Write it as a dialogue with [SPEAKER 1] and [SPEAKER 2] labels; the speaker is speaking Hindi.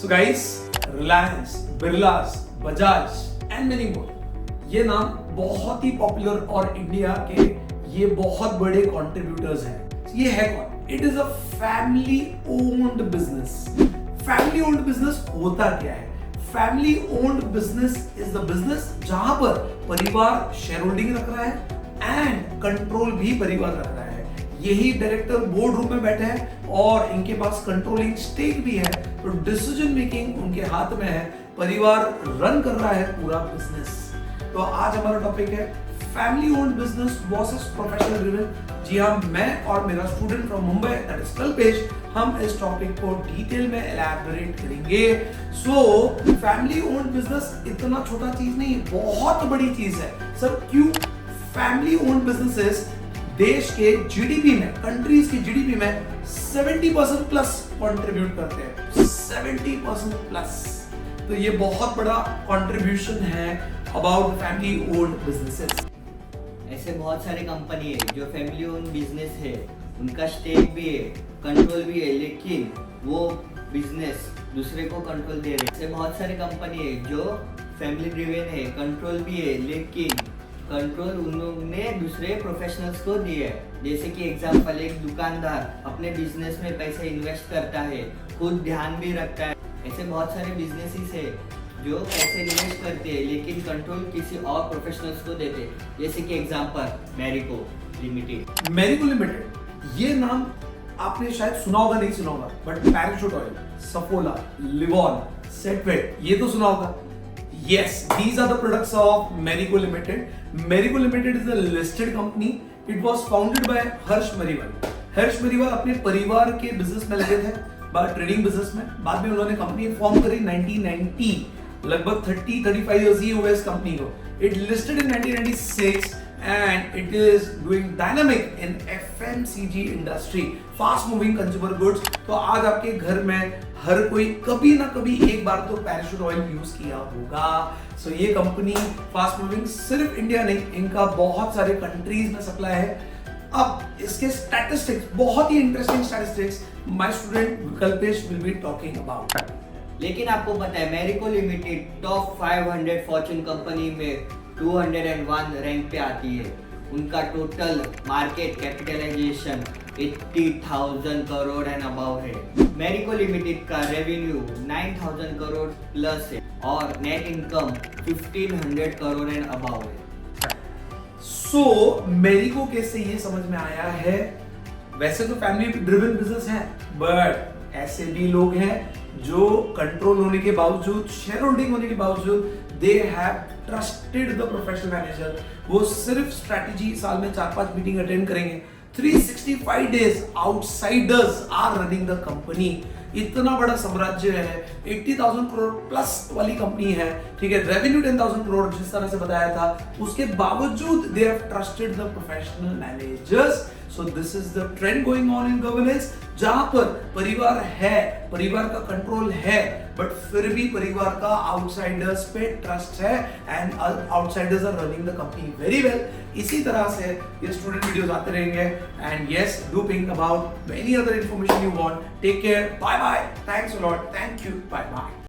[SPEAKER 1] So guys, Reliance, Birlas, Bajaj and many more, ये नाम बहुत ही पॉपुलर और इंडिया के ये बहुत बड़े कंट्रीब्यूटर्स हैं। ये है कौन? It is a family owned business. Family owned business होता क्या है? Family owned business is the business जहां पर परिवार शेयर होल्डिंग रख रहा है एंड कंट्रोल भी परिवार रख रहा है। यही डायरेक्टर बोर्ड रूम में बैठे हैं और इनके पास कंट्रोलिंग स्टेक भी है, तो डिसीजन मेकिंग उनके हाथ में है। परिवार रन कर रहा है पूरा बिजनेस। तो आज हमारा टॉपिक है family owned business versus professional driven. जी हाँ, मैं और मेरा student from Mumbai that is Kalpesh, हम इस टॉपिक को डिटेल में एलैबोरेट करेंगे। सो फैमिली ओन्ड बिजनेस इतना छोटा चीज नहीं, बहुत बड़ी चीज है। सर क्यों? फैमिली ओन्ड बिजनेसेस देश के जीडीपी में, कंट्रीज के जीडीपी में 70% प्लस कंट्रीब्यूट करते हैं। 70% प्लस, तो ये बहुत बड़ा कंट्रीब्यूशन है अबाउट फैमिली ओन्ड बिजनेसेस।
[SPEAKER 2] ऐसे बहुत सारे कंपनी है जो फैमिली ओन बिजनेस है, उनका स्टेक भी है, कंट्रोल भी है, लेकिन वो बिजनेस दूसरे को कंट्रोल दे रहे हैं। ऐसे बहुत सारे कंपनी है जो फैमिली ड्रिवन है, कंट्रोल भी है, लेकिन कंट्रोल उन्होंने दूसरे प्रोफेशनल्स को दिया है। जैसे कि एग्जांपल, एक दुकानदार अपने बिजनेस में पैसे इन्वेस्ट करता है, खुद ध्यान भी रखता है। ऐसे बहुत सारे बिजनेसेस है जो पैसे इन्वेस्ट करते हैं लेकिन कंट्रोल किसी और प्रोफेशनल्स को देते हैं। जैसे कि example, Marico limited.
[SPEAKER 1] Marico limited, ये नाम आपने शायद सुना होगा, नहीं सुना होगा, but parachute oil, Saffola, Livon, Set Wet, ये तो सुना होगा। Yes, these are the products of Marico Limited. Marico Limited is a listed company. It was founded by हर्ष मरीवाल। हर्ष मरीवाल अपने परिवार के बिजनेस में लगे थे, ट्रेडिंग बिजनेस में। बाद में उन्होंने कंपनी फॉर्म करी 1990, लगभग 30-35 इयर्स ही हुए इस कंपनी को। It listed in 1996 and it is doing dynamic in FMCG industry, fast moving consumer goods। तो आज आपके घर में हर कोई कभी ना कभी एक बार तो पैराशूट ऑयल यूज किया होगा। सो ये कंपनी फास्ट मूविंग सिर्फ इंडिया नहीं, इनका बहुत सारे कंट्रीज में सप्लाई है। अब इसके स्टैटिस्टिक्स, बहुत ही interesting statistics, my student Kalpesh will be talking about.
[SPEAKER 2] लेकिन आपको पता है Marico limited top 500 fortune company में 201 रैंक पे आती है। उनका total market capitalisation 80,000 crore and above है। मैरिको लिमिटेड का रेवेन्यू 9,000 करोड़ प्लस है और net income 1,500 crore and above है।
[SPEAKER 1] सो मैरिको केस से ये समझ में आया है, वैसे तो फैमिली ड्रिवन बिजनेस है, बट ऐसे भी लोग हैं जो कंट्रोल होने के बावजूद, शेयर होल्डिंग होने के बावजूद, they have trusted the professional manager. वो सिर्फ स्ट्रैटेजी, साल में 4-5 मीटिंग अटेंड करेंगे। 365 days outsiders are running the company. इतना बड़ा साम्राज्य है, 80,000 करोड़ प्लस वाली कंपनी है, ठीक है। रेवेन्यू 10,000 करोड़ जिस तरह से बताया था, उसके बावजूद they have trusted the professional managers. So this is the trend going on in governance, जहां पर परिवार है, परिवार का कंट्रोल है, बट फिर भी परिवार का आउटसाइडर्स पे ट्रस्ट है and outsiders are running the company very well. इसी तरह से ये स्टूडेंट वीडियोस आते रहेंगे and yes, do think about any other information you want. Take care, bye bye, thanks a lot, thank you, bye bye.